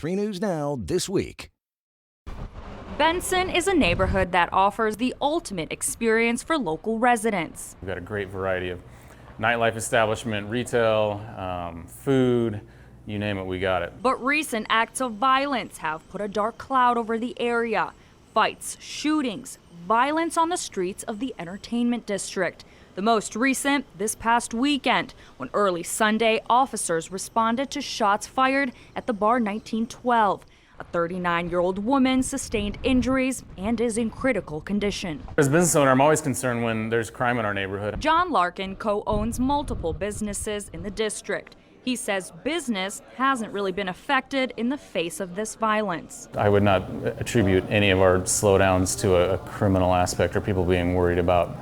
3 News Now this week. Benson is a neighborhood that offers the ultimate experience for local residents. We've got a great variety of nightlife establishment, retail, food, you name it, we got it. But recent acts of violence have put a dark cloud over the area. Fights, shootings, violence on the streets of the entertainment district. The most recent this past weekend, when early Sunday officers responded to shots fired at the bar 1912. A 39-year-old woman sustained injuries and is in critical condition. As a business owner, I'm always concerned when there's crime in our neighborhood. John Larkin co-owns multiple businesses in the district. He says business hasn't really been affected in the face of this violence. I would not attribute any of our slowdowns to a criminal aspect or people being worried about,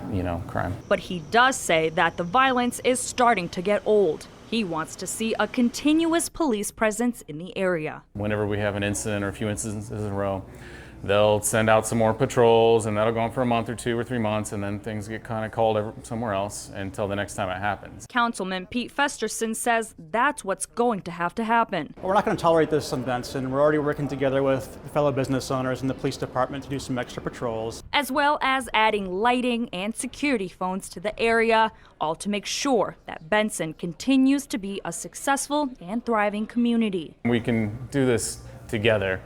crime. But he does say that the violence is starting to get old. He wants to see a continuous police presence in the area. Whenever we have an incident or a few incidents in a row, they'll send out some more patrols, and that'll go on for a month or 2 or 3 months, and then things get kind of called somewhere else until the next time it happens. Councilman Pete Festerson says that's what's going to have to happen. We're not going to tolerate this in Benson. We're already working together with fellow business owners and the police department to do some extra patrols. As well as adding lighting and security phones to the area, all to make sure that Benson continues to be a successful and thriving community. We can do this together.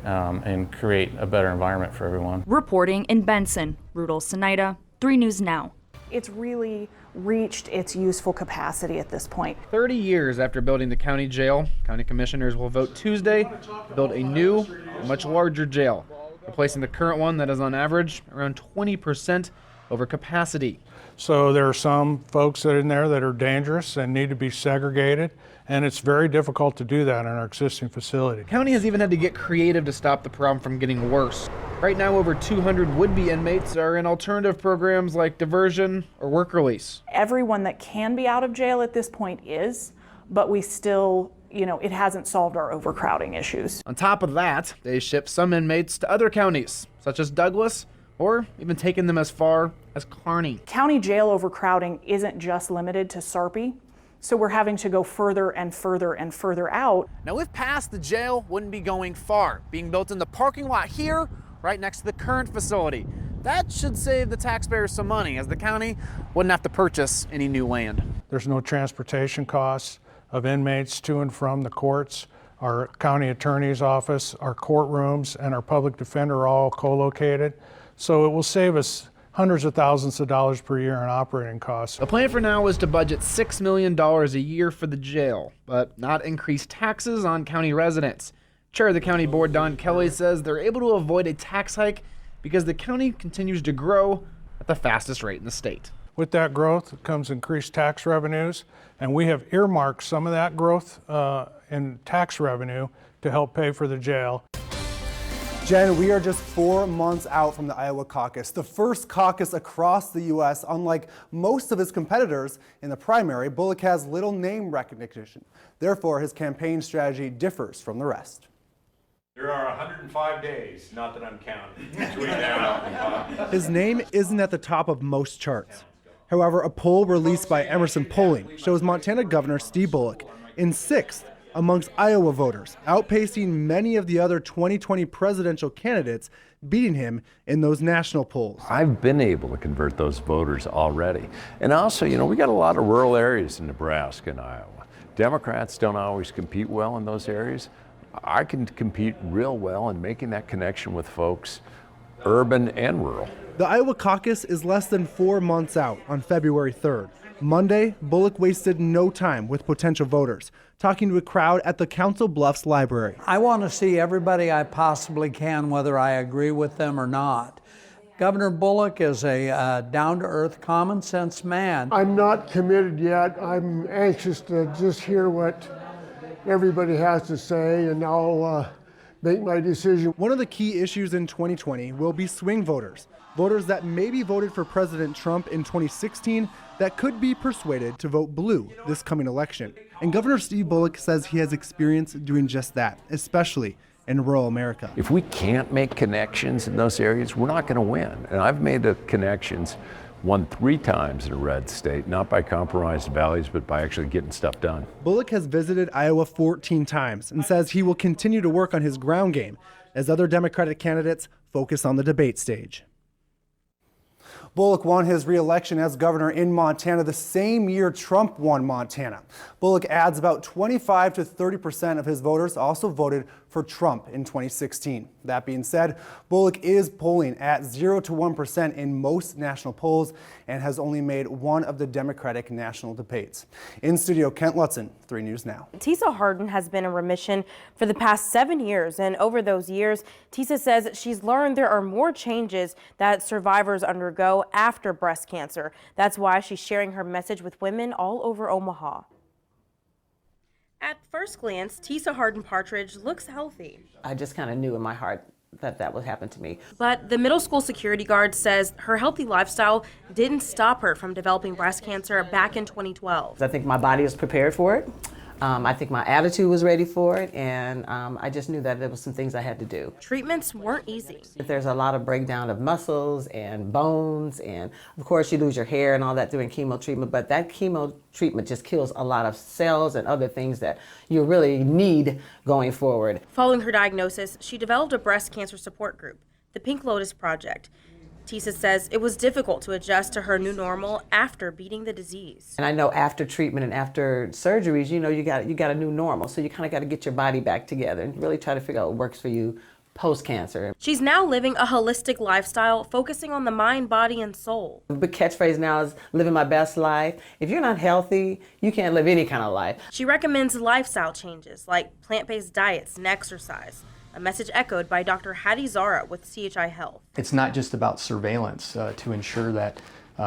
And create a better environment for everyone. Reporting in Benson, Rudolph Sinaida, 3 News Now. It's really reached its useful capacity at this point. 30 years after building the county jail, county commissioners will vote Tuesday to build a new, much larger jail, replacing the current one that is on average around 20% over capacity. So there are some folks that are in there that are dangerous and need to be segregated, and it's very difficult to do that in our existing facility. The county has even had to get creative to stop the problem from getting worse. Right now, over 200 would-be inmates are in alternative programs like diversion or work release. Everyone that can be out of jail at this point is, but we still, it hasn't solved our overcrowding issues. On top of that, they ship some inmates to other counties, such as Douglas, or even taking them as far as Kearney. County jail overcrowding isn't just limited to Sarpy, so we're having to go further and further and further out. Now, if passed, the jail wouldn't be going far, being built in the parking lot here, right next to the current facility. That should save the taxpayers some money, as the county wouldn't have to purchase any new land. There's no transportation costs of inmates to and from the courts. Our county attorney's office, our courtrooms, and our public defender are all co-located. So it will save us hundreds of thousands of dollars per year in operating costs. The plan for now is to budget $6 million a year for the jail, but not increase taxes on county residents. Chair of the county board, Don Kelly, says they're able to avoid a tax hike because the county continues to grow at the fastest rate in the state. With that growth comes increased tax revenues, and we have earmarked some of that growth in tax revenue to help pay for the jail. Jen, we are just 4 months out from the Iowa caucus, the first caucus across the U.S. Unlike most of his competitors in the primary, Bullock has little name recognition. Therefore, his campaign strategy differs from the rest. There are 105 days, not that I'm counting, between now and His name isn't at the top of most charts. However, a poll released by Emerson Polling shows Montana Governor Steve Bullock in 6th amongst Iowa voters, outpacing many of the other 2020 presidential candidates, beating him in those national polls. I've been able to convert those voters already. And also, we got a lot of rural areas in Nebraska and Iowa. Democrats don't always compete well in those areas. I can compete real well in making that connection with folks, urban and rural. The Iowa caucus is less than 4 months out on February 3rd. Monday, Bullock wasted no time with potential voters, talking to a crowd at the Council Bluffs Library. I want to see everybody I possibly can, whether I agree with them or not. Governor Bullock is a down-to-earth, common-sense man. I'm not committed yet. I'm anxious to just hear what everybody has to say, and I'll make my decision. One of the key issues in 2020 will be swing voters. Voters that maybe voted for President Trump in 2016 that could be persuaded to vote blue this coming election. And Governor Steve Bullock says he has experience doing just that, especially in rural America. If we can't make connections in those areas, we're not going to win. And I've made the connections won 3 times in a red state, not by compromised values, but by actually getting stuff done. Bullock has visited Iowa 14 times and says he will continue to work on his ground game as other Democratic candidates focus on the debate stage. Bullock won his re-election as governor in Montana the same year Trump won Montana. Bullock adds about 25 to 30% of his voters also voted for Trump in 2016. That being said, Bullock is polling at 0 to 1% in most national polls and has only made one of the Democratic national debates. In studio, Kent Lutzen, 3 News Now. Tisa Harden has been in remission for the past 7 years, and over those years, Tisa says she's learned there are more changes that survivors undergo after breast cancer. That's why she's sharing her message with women all over Omaha. At first glance, Tisa Harden Partridge looks healthy. I just kind of knew in my heart that that would happen to me. But the middle school security guard says her healthy lifestyle didn't stop her from developing breast cancer back in 2012. I think my body was prepared for it. I think my attitude was ready for it, and I just knew that there was some things I had to do. Treatments weren't easy. There's a lot of breakdown of muscles and bones, and of course you lose your hair and all that during chemo treatment, but that chemo treatment just kills a lot of cells and other things that you really need going forward. Following her diagnosis, she developed a breast cancer support group, the Pink Lotus Project. Tisa says it was difficult to adjust to her new normal after beating the disease. And I know after treatment and after surgeries, you know, you got a new normal. So you kind of got to get your body back together and really try to figure out what works for you post-cancer. She's now living a holistic lifestyle, focusing on the mind, body, and soul. The big catchphrase now is living my best life. If you're not healthy, you can't live any kind of life. She recommends lifestyle changes like plant-based diets and exercise. A message echoed by Dr. Hattie Zara with CHI Health. It's not just about surveillance to ensure that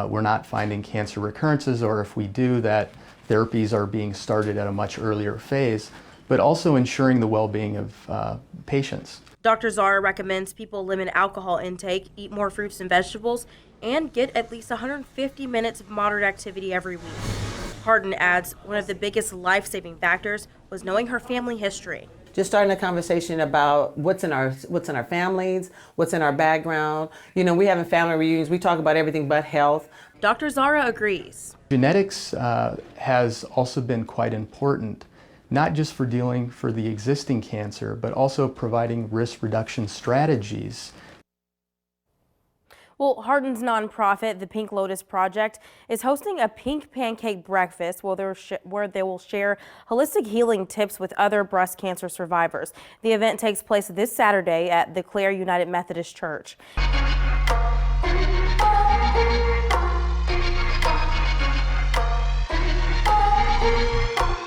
we're not finding cancer recurrences, or if we do, that therapies are being started at a much earlier phase, but also ensuring the well-being of patients. Dr. Zara recommends people limit alcohol intake, eat more fruits and vegetables, and get at least 150 minutes of moderate activity every week. Harden adds one of the biggest life-saving factors was knowing her family history. Just starting a conversation about what's in our families, what's in our background. You know, we having family reunions, we talk about everything but health. Dr. Zara agrees. Genetics has also been quite important, not just for dealing for the existing cancer, but also providing risk reduction strategies. Well, Harden's nonprofit, the Pink Lotus Project, is hosting a pink pancake breakfast where they will share holistic healing tips with other breast cancer survivors. The event takes place this Saturday at the Clare United Methodist Church.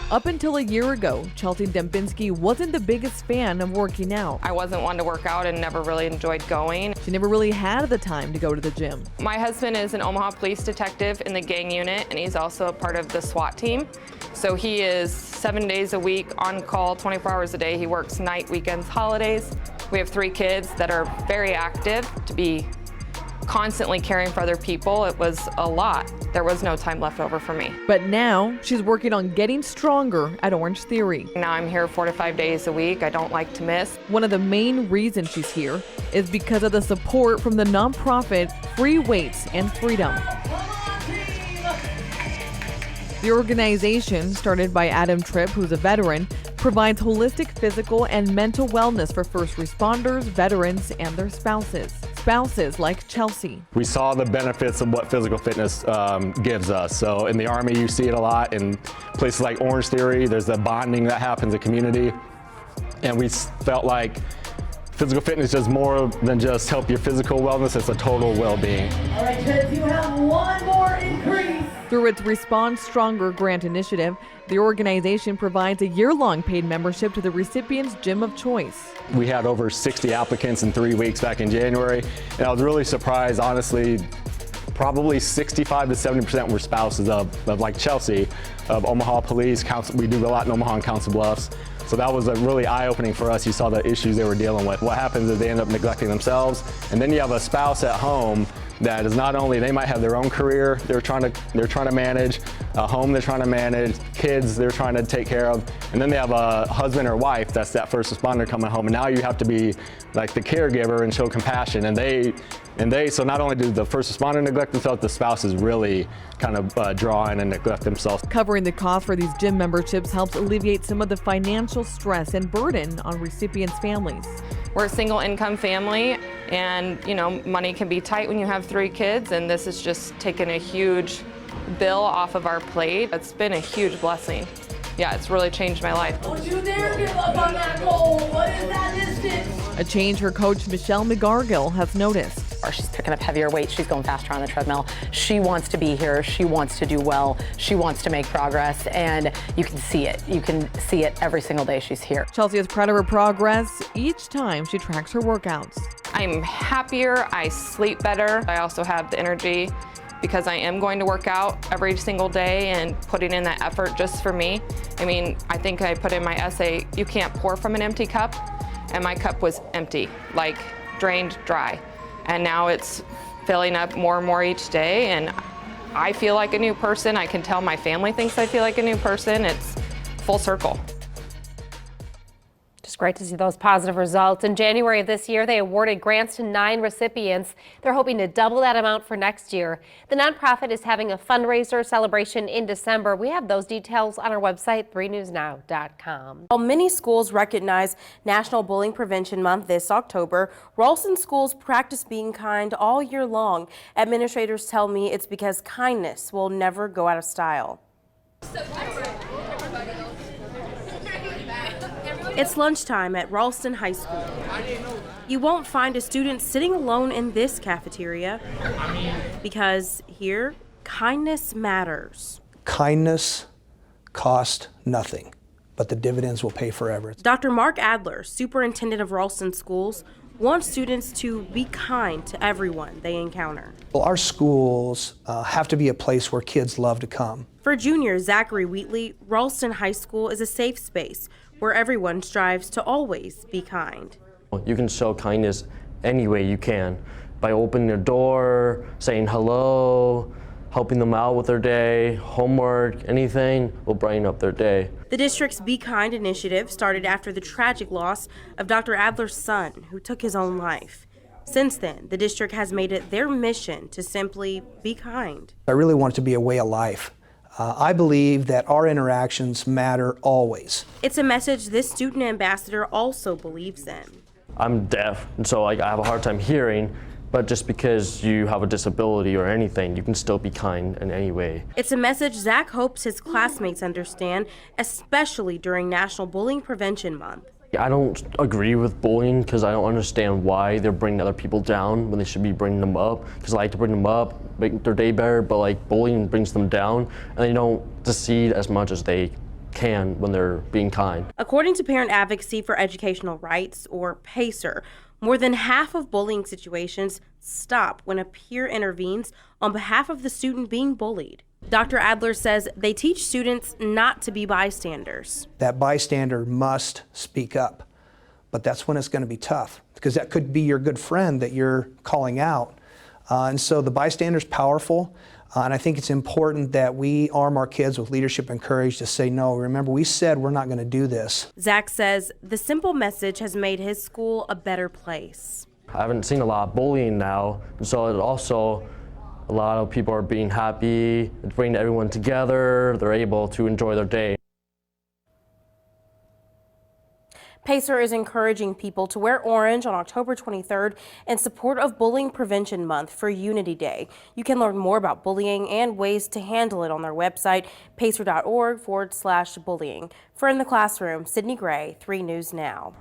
Up until a year ago, Chelsea Dembinski wasn't the biggest fan of working out. I wasn't one to work out and never really enjoyed going. She never really had the time to go to the gym. My husband is an Omaha police detective in the gang unit, and he's also a part of the SWAT team. So he is 7 days a week on call, 24 hours a day. He works night, weekends, holidays. We have 3 kids that are very active. To be constantly caring for other people, it was a lot. There was no time left over for me. But now she's working on getting stronger at Orange Theory. Now I'm here 4 to 5 days a week. I don't like to miss. One of the main reasons she's here is because of the support from the nonprofit Free Weights and Freedom. The organization, started by Adam Tripp, who's a veteran, provides holistic physical and mental wellness for first responders, veterans, and their spouses. Spouses like Chelsea. We saw the benefits of what physical fitness gives us. So in the Army, you see it a lot. In places like Orange Theory, there's the bonding that happens in community. And we felt like physical fitness does more than just help your physical wellness, it's a total well-being. All right, kids, you have one more increase. Through its Respond Stronger grant initiative, the organization provides a year-long paid membership to the recipient's gym of choice. We had over 60 applicants in 3 weeks back in January, and I was really surprised, honestly. Probably 65 to 70% were spouses of like Chelsea, of Omaha Police. We do a lot in Omaha and Council Bluffs. So that was really eye-opening for us. You saw the issues they were dealing with. What happens is they end up neglecting themselves, and then you have a spouse at home that is not only they might have their own career they're trying to manage, a home they're trying to manage, kids they're trying to take care of, and then they have a husband or wife that's that first responder coming home, and now you have to be like the caregiver and show compassion, and they so not only do the first responder neglect themselves, the spouses really kind of draw in and neglect themselves. Covering the cost for these gym memberships helps alleviate some of the financial stress and burden on recipients' families. We're a single income family, and money can be tight when you have 3 kids, and this has just taken a huge bill off of our plate. It's been a huge blessing. Yeah, it's really changed my life. Don't you dare give up on that goal. What is that distance? A change her coach Michelle McGargill has noticed. She's picking up heavier weight. She's going faster on the treadmill. She wants to be here. She wants to do well. She wants to make progress, and you can see it. You can see it every single day she's here. Chelsea is proud of her progress each time she tracks her workouts. I'm happier. I sleep better. I also have the energy because I am going to work out every single day and putting in that effort just for me. I mean, I think I put in my essay, you can't pour from an empty cup, and my cup was empty, like drained dry. And now it's filling up more and more each day, and I feel like a new person. I can tell my family thinks I feel like a new person. It's full circle. Just great to see those positive results. In January of this year, they awarded grants to 9 recipients. They're hoping to double that amount for next year. The nonprofit is having a fundraiser celebration in December. We have those details on our website, 3newsnow.com. While many schools recognize National Bullying Prevention Month this October, Ralston schools practice being kind all year long. Administrators tell me it's because kindness will never go out of style. It's lunchtime at Ralston High School. You won't find a student sitting alone in this cafeteria because here, kindness matters. Kindness costs nothing, but the dividends will pay forever. Dr. Mark Adler, superintendent of Ralston Schools, wants students to be kind to everyone they encounter. Well, our schools have to be a place where kids love to come. For junior Zachary Wheatley, Ralston High School is a safe space where everyone strives to always be kind. You can show kindness any way you can, by opening your door, saying hello, helping them out with their day, homework, anything will brighten up their day. The district's Be Kind initiative started after the tragic loss of Dr. Adler's son, who took his own life. Since then, the district has made it their mission to simply be kind. I really want it to be a way of life. I believe that our interactions matter always. It's a message this student ambassador also believes in. I'm deaf, and so I have a hard time hearing, but just because you have a disability or anything, you can still be kind in any way. It's a message Zach hopes his classmates understand, especially during National Bullying Prevention Month. I don't agree with bullying because I don't understand why they're bringing other people down when they should be bringing them up. Because I like to bring them up, make their day better, but like bullying brings them down, and they don't succeed as much as they can when they're being kind. According to Parent Advocacy for Educational Rights, or PACER, more than half of bullying situations stop when a peer intervenes on behalf of the student being bullied. Dr. Adler says they teach students not to be bystanders. That bystander must speak up, but that's when it's going to be tough, because that could be your good friend that you're calling out. And so the bystander's powerful, and I think it's important that we arm our kids with leadership and courage to say, no, remember, we said we're not going to do this. Zach says the simple message has made his school a better place. I haven't seen a lot of bullying now, and so it also a lot of people are being happy, it's bringing everyone together, they're able to enjoy their day. PACER is encouraging people to wear orange on October 23rd in support of Bullying Prevention Month for Unity Day. You can learn more about bullying and ways to handle it on their website, pacer.org/bullying. For In the Classroom, Sydney Gray, 3 News Now.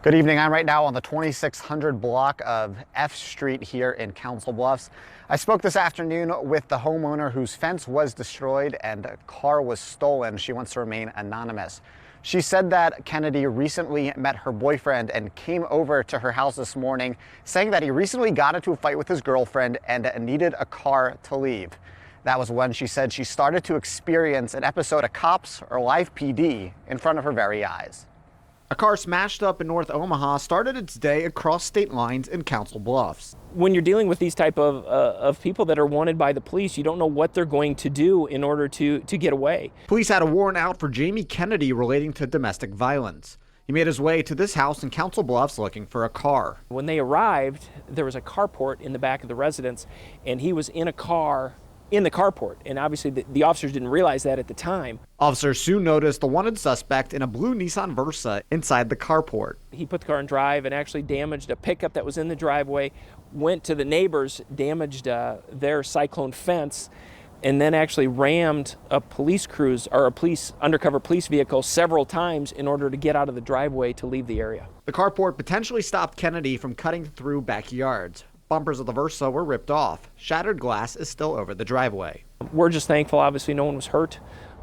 Good evening. I'm right now on the 2600 block of F Street here in Council Bluffs. I spoke this afternoon with the homeowner whose fence was destroyed and a car was stolen. She wants to remain anonymous. She said that Kennedy recently met her boyfriend and came over to her house this morning, saying that he recently got into a fight with his girlfriend and needed a car to leave. That was when she said she started to experience an episode of cops or live PD in front of her very eyes. A car smashed up in North Omaha started its day across state lines in Council Bluffs. When you're dealing with these type of people that are wanted by the police, you don't know what they're going to do in order to get away. Police had a warrant out for Jamie Kennedy relating to domestic violence. He made his way to this house in Council Bluffs looking for a car. When they arrived, there was a carport in the back of the residence, and he was in a car in the carport, and obviously the officers didn't realize that at the time. Officers soon noticed the wanted suspect in a blue Nissan Versa inside the carport. He put the car in drive and actually damaged a pickup that was in the driveway, went to the neighbors, damaged their cyclone fence, and then actually rammed a police cruise or a undercover police vehicle several times in order to get out of the driveway to leave the area. The carport potentially stopped Kennedy from cutting through backyards. Bumpers of the Versa were ripped off. Shattered glass is still over the driveway. We're just thankful, obviously, no one was hurt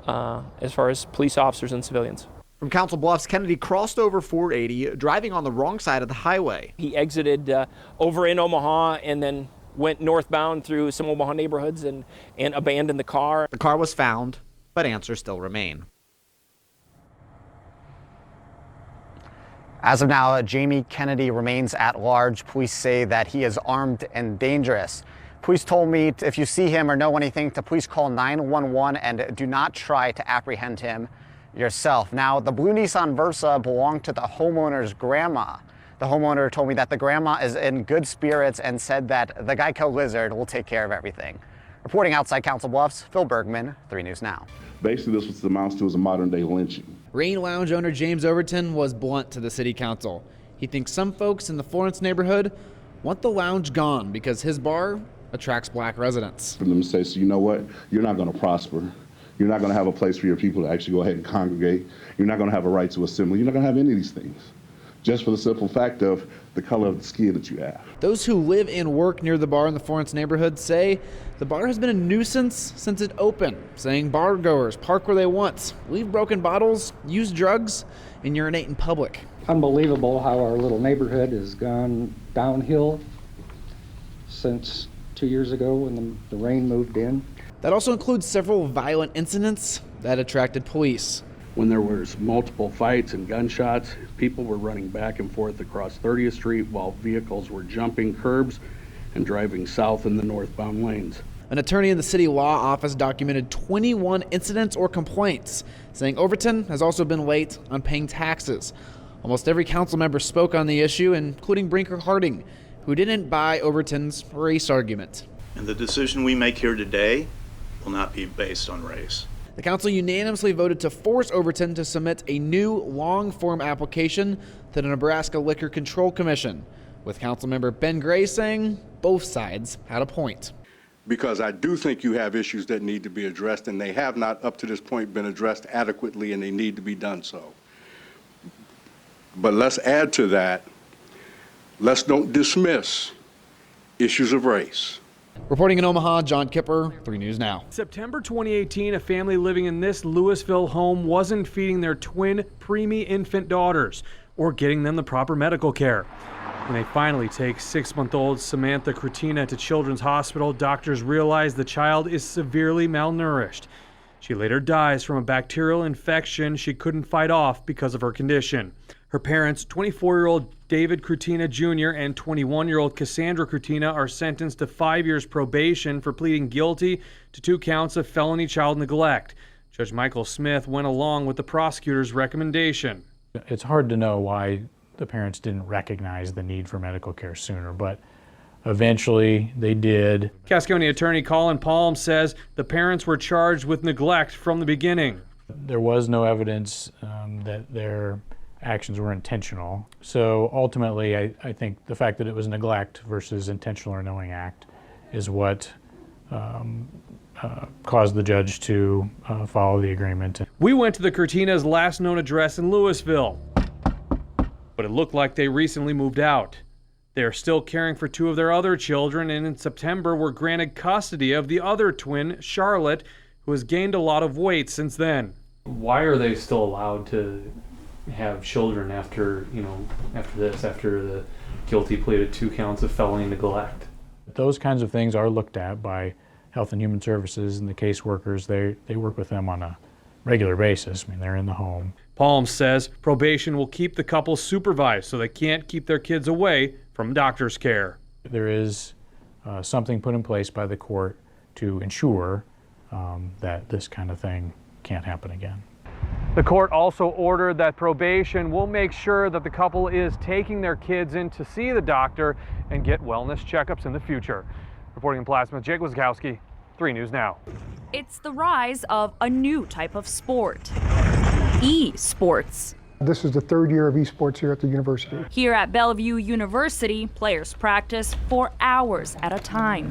as far as police officers and civilians. From Council Bluffs, Kennedy crossed over 480, driving on the wrong side of the highway. He exited over in Omaha and then went northbound through some Omaha neighborhoods and abandoned the car. The car was found, but answers still remain. As of now, Jamie Kennedy remains at large. Police say that he is armed and dangerous. Police told me if you see him or know anything to please call 911 and do not try to apprehend him yourself. Now, the blue Nissan Versa belonged to the homeowner's grandma. The homeowner told me that the grandma is in good spirits and said that the Geico Lizard will take care of everything. Reporting outside Council Bluffs, Phil Bergman, 3 News Now. Basically, this what amounts to is a modern-day lynching. Rain Lounge owner James Overton was blunt to the city council. He thinks some folks in the Florence neighborhood want the lounge gone because his bar attracts black residents. For them to say, so you know what, you're not going to prosper. You're not going to have a place for your people to actually go ahead and congregate. You're not going to have a right to assembly. You're not going to have any of these things, just for the simple fact of the color of the skin that you have. Those who live and work near the bar in the Florence neighborhood say the bar has been a nuisance since it opened, saying bar goers park where they want, leave broken bottles, use drugs, and urinate in public. Unbelievable how our little neighborhood has gone downhill since 2 years ago when the rain moved in. That also includes several violent incidents that attracted police. When there was multiple fights and gunshots, people were running back and forth across 30th Street while vehicles were jumping curbs and driving south in the northbound lanes. An attorney in the city law office documented 21 incidents or complaints, saying Overton has also been late on paying taxes. Almost every council member spoke on the issue, including Brinker Harding, who didn't buy Overton's race argument. And the decision we make here today will not be based on race. The council unanimously voted to force Overton to submit a new long-form application to the Nebraska Liquor Control Commission, with Councilmember Ben Gray saying both sides had a point. Because I do think you have issues that need to be addressed, and they have not up to this point been addressed adequately, and they need to be done so. But let's add to that, let's don't dismiss issues of race. Reporting in Omaha, John Kipper, 3 News Now. September 2018, a family living in this Louisville home wasn't feeding their twin preemie infant daughters or getting them the proper medical care. When they finally take 6-month-old Samantha Cretina to Children's Hospital, doctors realize the child is severely malnourished. She later dies from a bacterial infection she couldn't fight off because of her condition. Her parents, 24-year-old David Cretina Jr. and 21-year-old Cassandra Cretina, are sentenced to 5 years probation for pleading guilty to 2 counts of felony child neglect. Judge Michael Smith went along with the prosecutor's recommendation. It's hard to know why the parents didn't recognize the need for medical care sooner, but eventually they did. Cass County Attorney Colin Palm says the parents were charged with neglect from the beginning. There was no evidence that their actions were intentional. So ultimately, I think the fact that it was neglect versus intentional or knowing act is what caused the judge to follow the agreement. We went to the Curtina's last known address in Louisville, but it looked like they recently moved out. They are still caring for 2 of their other children, and in September were granted custody of the other twin, Charlotte, who has gained a lot of weight since then. Why are they still allowed to have children after the guilty plea to 2 counts of felony neglect? Those kinds of things are looked at by Health and Human Services, and the caseworkers, they work with them on a regular basis. I mean, they're in the home. Palm says probation will keep the couple supervised so they can't keep their kids away from doctor's care. There is something put in place by the court to ensure that this kind of thing can't happen again. The court also ordered that probation will make sure that the couple is taking their kids in to see the doctor and get wellness checkups in the future. Reporting in Plattsmouth, Jake Wazkowski, 3 News Now. It's the rise of a new type of sport, e-sports. This is the 3rd year of esports here at the university. Here at Bellevue University, players practice for hours at a time.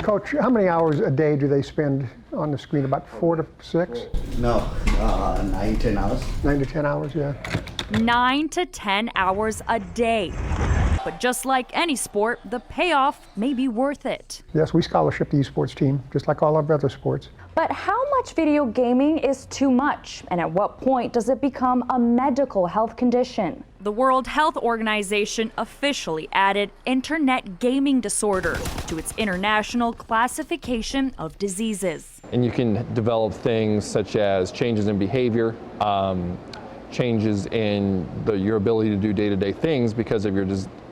Coach, how many hours a day do they spend on the screen? About 4 to 6? No, 9, 10 hours. 9 to 10 hours, yeah. 9 to 10 hours a day. But just like any sport, the payoff may be worth it. Yes, we scholarship the esports team, just like all our other sports. But how much video gaming is too much? And at what point does it become a medical health condition? The World Health Organization officially added internet gaming disorder to its international classification of diseases. And you can develop things such as changes in behavior, changes in your ability to do day-to-day things because of your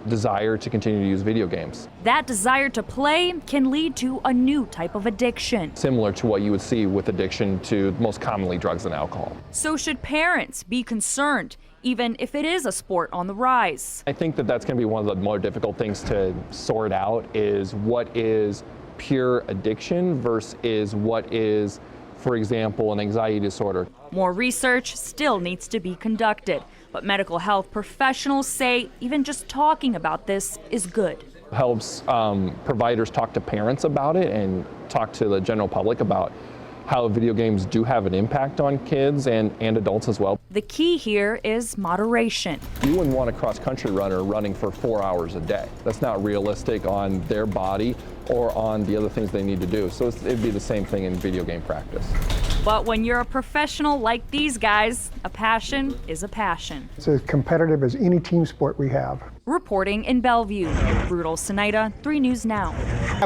desire to continue to use video games. That desire to play can lead to a new type of addiction. Similar to what you would see with addiction to most commonly drugs and alcohol. So should parents be concerned, even if it is a sport on the rise? I think that that's going to be one of the more difficult things to sort out is what is pure addiction versus what is, for example, an anxiety disorder. More research still needs to be conducted, but medical health professionals say even just talking about this is good. Helps providers talk to parents about it and talk to the general public about how video games do have an impact on kids and adults as well. The key here is moderation. You wouldn't want a cross-country runner running for 4 hours a day. That's not realistic on their body or on the other things they need to do. So it'd be the same thing in video game practice. But when you're a professional like these guys, a passion is a passion. It's as competitive as any team sport we have. Reporting in Bellevue, Rudolph Sinaida, 3 News Now.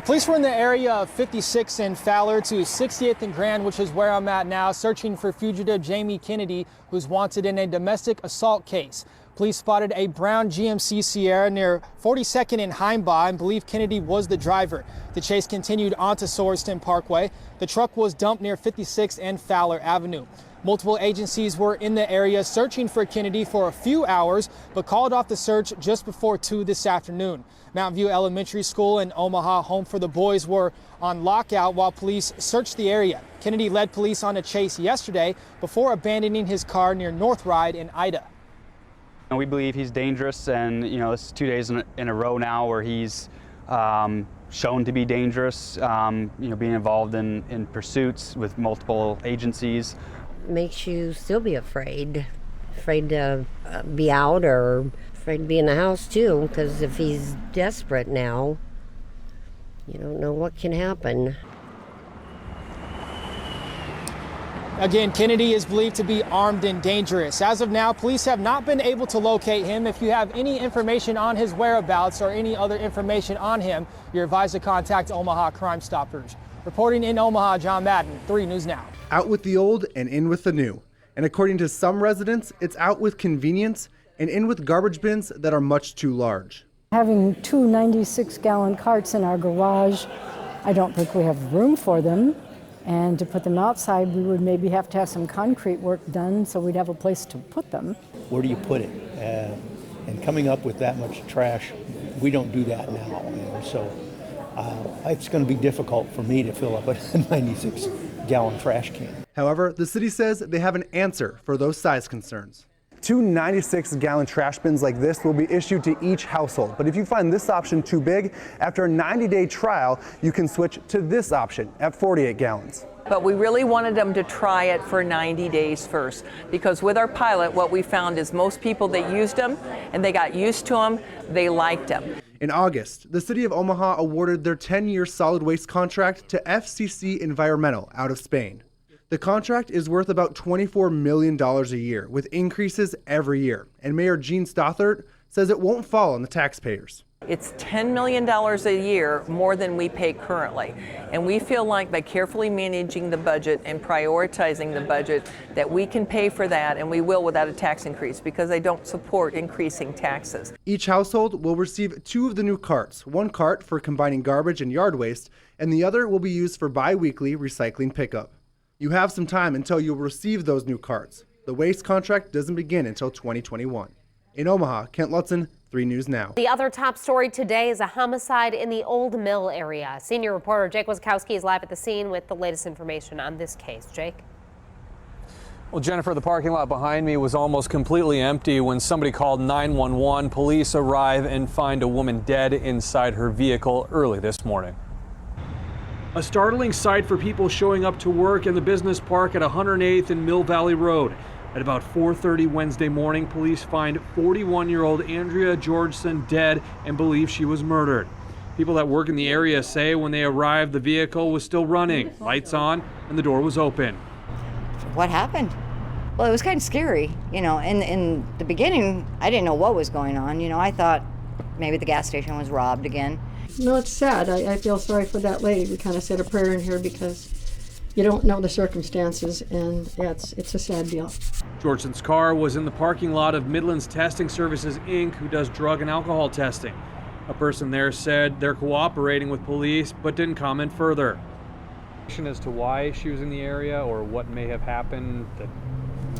Police were in the area of 56th and Fowler to 60th and Grand, which is where I'm at now, searching for fugitive Jamie Kennedy, who's wanted in a domestic assault case. Police spotted a brown GMC Sierra near 42nd and Heimbach and believe Kennedy was the driver. The chase continued onto Soreston Parkway. The truck was dumped near 56th and Fowler Avenue. Multiple agencies were in the area searching for Kennedy for a few hours, but called off the search just before 2 this afternoon. Mountain View Elementary School and Omaha Home for the Boys were on lockout while police searched the area. Kennedy led police on a chase yesterday before abandoning his car near North Ride in Ida. We believe he's dangerous, and this is 2 days in a row now where he's shown to be dangerous, being involved in pursuits with multiple agencies. Makes you still be afraid to be out or afraid to be in the house too, because if he's desperate now, you don't know what can happen. Again, Kennedy is believed to be armed and dangerous. As of now, police have not been able to locate him. If you have any information on his whereabouts or any other information on him, you're advised to contact Omaha Crime Stoppers. Reporting in Omaha, John Madden, 3 News Now. Out with the old and in with the new. And according to some residents, it's out with convenience and in with garbage bins that are much too large. Having 2 96-gallon carts in our garage, I don't think we have room for them. And to put them outside, we would maybe have to have some concrete work done so we'd have a place to put them. Where do you put it? And coming up with that much trash, we don't do that now. So it's going to be difficult for me to fill up a 96-gallon trash can. However, the city says they have an answer for those size concerns. 2 96-gallon trash bins like this will be issued to each household. But if you find this option too big, after a 90-day trial, you can switch to this option at 48 gallons. But we really wanted them to try it for 90 days first, because with our pilot, what we found is most people that used them and they got used to them, they liked them. In August, the city of Omaha awarded their 10-year solid waste contract to FCC Environmental out of Spain. The contract is worth about $24 million a year, with increases every year. And Mayor Gene Stothert says it won't fall on the taxpayers. It's $10 million a year more than we pay currently. And we feel like by carefully managing the budget and prioritizing the budget that we can pay for that, and we will without a tax increase, because I don't support increasing taxes. Each household will receive 2 of the new carts, one cart for combining garbage and yard waste, and the other will be used for bi-weekly recycling pickup. You have some time until you'll receive those new carts. The waste contract doesn't begin until 2021. In Omaha, Kent Lutzen, 3 News Now. The other top story today is a homicide in the Old Mill area. Senior reporter Jake Wasikowski is live at the scene with the latest information on this case. Jake? Well, Jennifer, the parking lot behind me was almost completely empty when somebody called 911. Police arrive and find a woman dead inside her vehicle early this morning. A startling sight for people showing up to work in the business park at 108th and Mill Valley Road. At about 4:30 Wednesday morning, police find 41-year-old Andrea Georgeson dead and believe she was murdered. People that work in the area say when they arrived, the vehicle was still running, lights on, and the door was open. What happened? Well, it was kind of scary. You know, in the beginning, I didn't know what was going on. You know, I thought maybe the gas station was robbed again. No, it's sad. I feel sorry for that lady. We kind of said a prayer in here because you don't know the circumstances, and yeah, it's a sad deal. Georgeson's car was in the parking lot of Midlands Testing Services, Inc., who does drug and alcohol testing. A person there said they're cooperating with police, but didn't comment further. As to why she was in the area or what may have happened that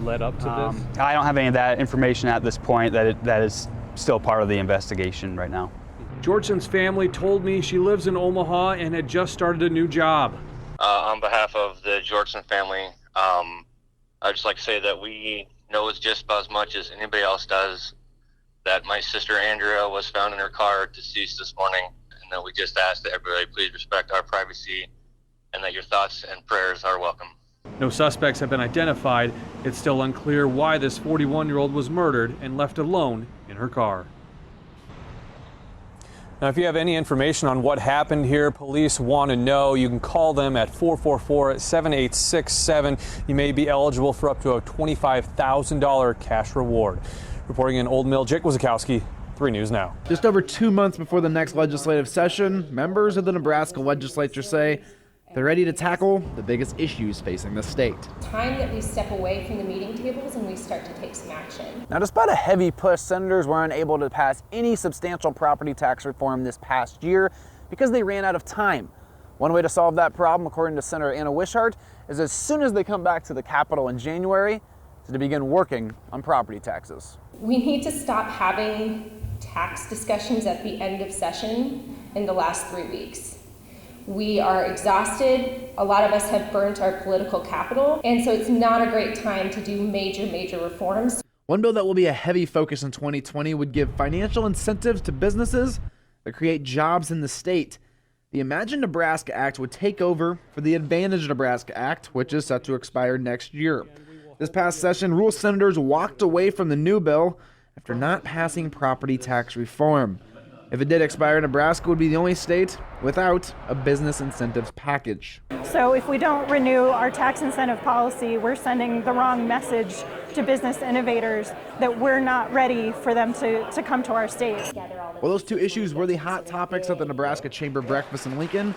led up to this? I don't have any of that information at this point. That is still part of the investigation right now. Georgeson's family told me she lives in Omaha and had just started a new job. On behalf of the Georgeson family, I'd just like to say that we know it's just about as much as anybody else does that my sister Andrea was found in her car deceased this morning, and that we just ask that everybody please respect our privacy and that your thoughts and prayers are welcome. No suspects have been identified. It's still unclear why this 41-year-old was murdered and left alone in her car. Now, if you have any information on what happened here, police want to know. You can call them at 444-7867. You may be eligible for up to a $25,000 cash reward. Reporting in Old Mill, Jake Wasikowski, 3 News Now. Just over 2 months before the next legislative session, members of the Nebraska legislature say they're ready to tackle the biggest issues facing the state. Time that we step away from the meeting tables and we start to take some action. Now, despite a heavy push, senators were unable to pass any substantial property tax reform this past year because they ran out of time. One way to solve that problem, according to Senator Anna Wishart, is as soon as they come back to the Capitol in January, to begin working on property taxes. We need to stop having tax discussions at the end of session in the last 3 weeks. We are exhausted. A lot of us have burnt our political capital, and so it's not a great time to do major reforms. One bill that will be a heavy focus in 2020 would give financial incentives to businesses that create jobs in the state. The Imagine Nebraska Act would take over for the Advantage Nebraska Act, which is set to expire next year. This past session, rural senators walked away from the new bill after not passing property tax reform. If it did expire, Nebraska would be the only state without a business incentives package. So if we don't renew our tax incentive policy, we're sending the wrong message to business innovators that we're not ready for them to come to our state. Well, those two issues were the hot topics at the Nebraska Chamber breakfast in Lincoln.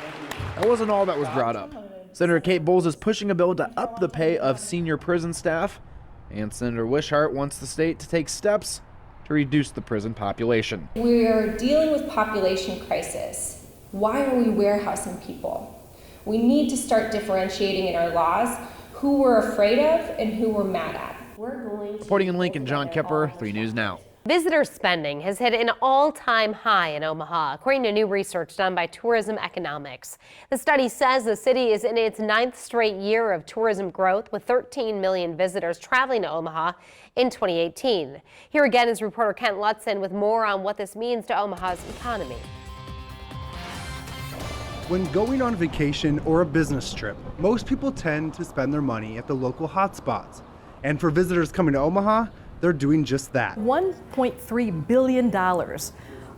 That wasn't all that was brought up. Senator Kate Bowles is pushing a bill to up the pay of senior prison staff, and Senator Wishart wants the state to take steps to reduce the prison population. We're dealing with population crisis. Why are we warehousing people? We need to start differentiating in our laws who we're afraid of and who we're mad at. Reporting in Lincoln, John Kipper, 3 News Now. Visitor spending has hit an all-time high in Omaha, according to new research done by Tourism Economics. The study says the city is in its 9th straight year of tourism growth, with 13 million visitors traveling to Omaha in 2018. Here again is reporter Kent Lutzen with more on what this means to Omaha's economy. When going on vacation or a business trip, most people tend to spend their money at the local hotspots. And for visitors coming to Omaha, they're doing just that. $1.3 billion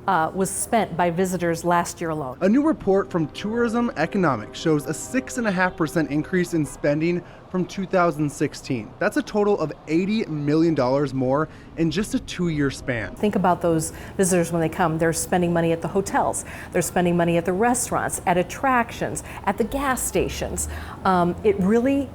was spent by visitors last year alone. A new report from Tourism Economics shows a 6.5% increase in spending from 2016. That's a total of $80 million more in just a 2-year span. Think about those visitors when they come. They're spending money at the hotels, they're spending money at the restaurants, at attractions, at the gas stations. It really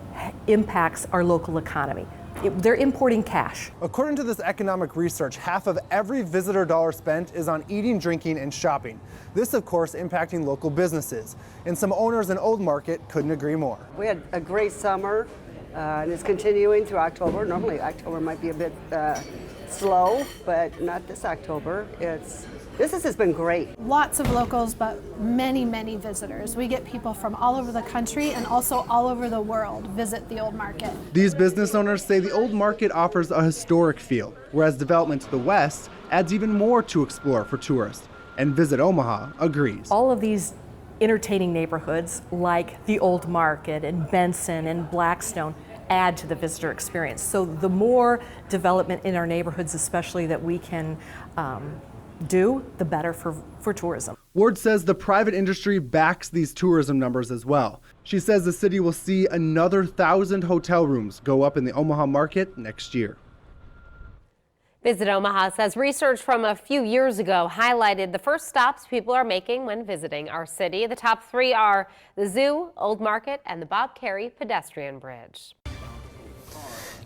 impacts our local economy. They're importing cash. According to this economic research, half of every visitor dollar spent is on eating, drinking, and shopping. This, of course, impacting local businesses. And some owners in Old Market couldn't agree more. We had a great summer, and it's continuing through October. Normally, October might be a bit slow, but not this October. Business has been great. Lots of locals, but many, many visitors. We get people from all over the country and also all over the world visit the Old Market. These business owners say the Old Market offers a historic feel, whereas development to the west adds even more to explore for tourists. And Visit Omaha agrees. All of these entertaining neighborhoods like the Old Market and Benson and Blackstone add to the visitor experience. So the more development in our neighborhoods, especially that we can do, the better for tourism. Ward says the private industry backs these tourism numbers as well. She says the city will see another 1,000 hotel rooms go up in the Omaha market next year. Visit Omaha says research from a few years ago highlighted the first stops people are making when visiting our city. The top 3 are the zoo, Old Market, and the Bob Carey pedestrian bridge.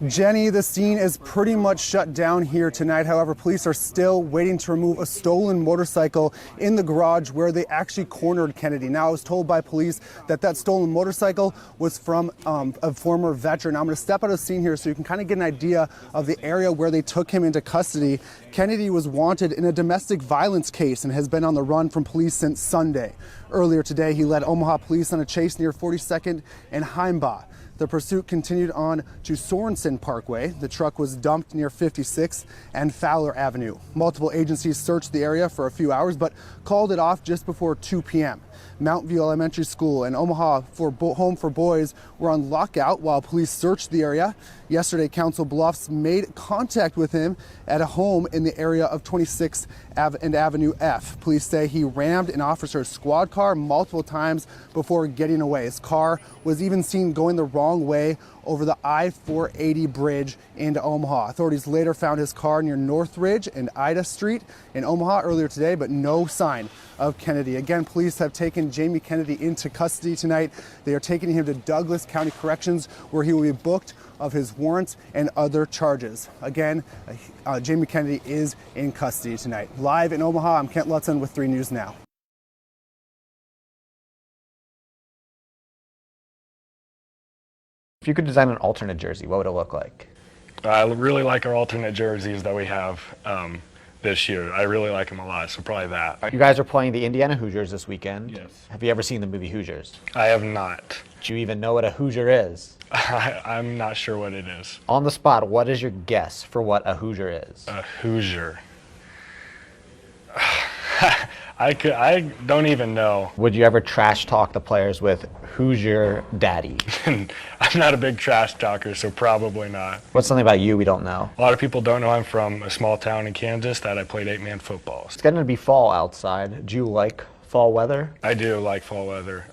Jenny, the scene is pretty much shut down here tonight. However, police are still waiting to remove a stolen motorcycle in the garage where they actually cornered Kennedy. Now, I was told by police that that stolen motorcycle was from a former veteran. I'm going to step out of the scene here so you can kind of get an idea of the area where they took him into custody. Kennedy was wanted in a domestic violence case and has been on the run from police since Sunday. Earlier today, he led Omaha police on a chase near 42nd and Heimbach. The pursuit continued on to Sorensen Parkway. The truck was dumped near 56th and Fowler Avenue. Multiple agencies searched the area for a few hours, but called it off just before 2 p.m. Mountview Elementary School and Omaha Home for Boys were on lockout while police searched the area. Yesterday, Council Bluffs made contact with him at a home in the area of 26th and Avenue F. Police say he rammed an officer's squad car multiple times before getting away. His car was even seen going the wrong way over the I-480 bridge into Omaha. Authorities later found his car near Northridge and Ida Street in Omaha earlier today, but no sign of Kennedy. Again, police have taken Jamie Kennedy into custody tonight. They are taking him to Douglas County Corrections, where he will be booked of his warrants and other charges. Again, Jamie Kennedy is in custody tonight. Live in Omaha, I'm Kent Lutzen with 3 News Now. If you could design an alternate jersey, what would it look like? I really like our alternate jerseys that we have this year. I really like them a lot, so probably that. You guys are playing the Indiana Hoosiers this weekend. Yes. Have you ever seen the movie Hoosiers? I have not. Do you even know what a Hoosier is? I'm not sure what it is. On the spot, what is your guess for what a Hoosier is? A Hoosier. I don't even know. Would you ever trash talk the players with Hoosier Daddy? I'm not a big trash talker, so probably not. What's something about you we don't know? A lot of people don't know I'm from a small town in Kansas that I played 8-man football. It's getting to be fall outside. Do you like fall weather? I do like fall weather.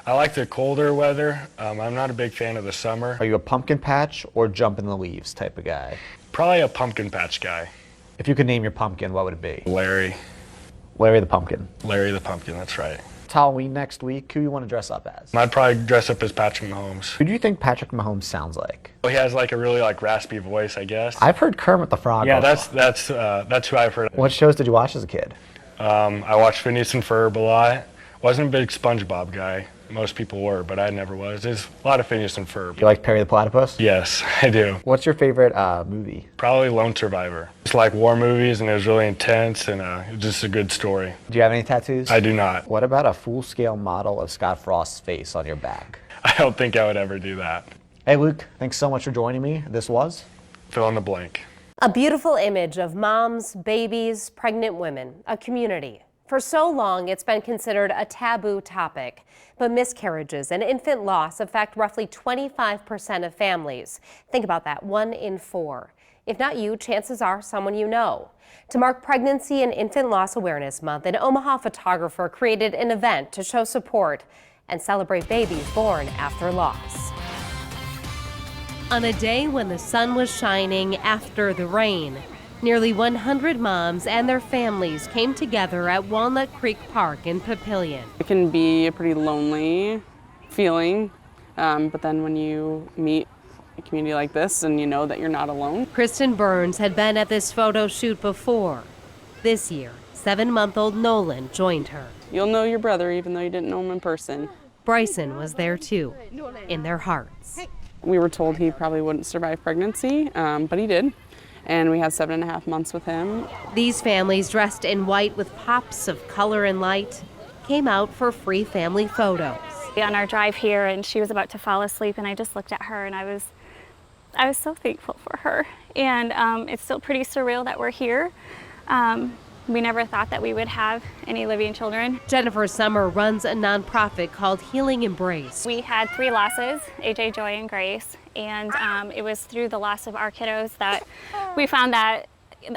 I like the colder weather. I'm not a big fan of the summer. Are you a pumpkin patch or jump in the leaves type of guy? Probably a pumpkin patch guy. If you could name your pumpkin, what would it be? Larry. Larry the Pumpkin. Larry the Pumpkin, that's right. It's Halloween next week. Who do you want to dress up as? I'd probably dress up as Patrick Mahomes. Who do you think Patrick Mahomes sounds like? Well, he has like a really raspy voice, I guess. I've heard Kermit the Frog. Yeah, that's who I've heard. What shows did you watch as a kid? I watched Phineas and Ferb a lot. Wasn't a big SpongeBob guy. Most people were, but I never was. There's a lot of Phineas and Ferb. You like Perry the Platypus? Yes, I do. What's your favorite movie? Probably Lone Survivor. It's like war movies, and it was really intense, and just a good story. Do you have any tattoos? I do not. What about a full-scale model of Scott Frost's face on your back? I don't think I would ever do that. Hey, Luke, thanks so much for joining me. This was Fill in the Blank. A beautiful image of moms, babies, pregnant women, a community. For so long, it's been considered a taboo topic, but miscarriages and infant loss affect roughly 25% of families. Think about that, 1 in 4. If not you, chances are someone you know. To mark Pregnancy and Infant Loss Awareness Month, an Omaha photographer created an event to show support and celebrate babies born after loss. On a day when the sun was shining after the rain, nearly 100 moms and their families came together at Walnut Creek Park in Papillion. It can be a pretty lonely feeling, but then when you meet a community like this and you know that you're not alone. Kristen Burns had been at this photo shoot before. This year, 7-month-old Nolan joined her. You'll know your brother even though you didn't know him in person. Bryson was there too, in their hearts. We were told he probably wouldn't survive pregnancy, but he did. And we had 7.5 months with him. These families, dressed in white with pops of color and light, came out for free family photos. On our drive here, and she was about to fall asleep, and I just looked at her and I was so thankful for her. And it's still pretty surreal that we're here. We never thought that we would have any living children. Jennifer Summer runs a nonprofit called Healing Embrace. We had 3 losses, AJ, Joy, and Grace, and it was through the loss of our kiddos that we found that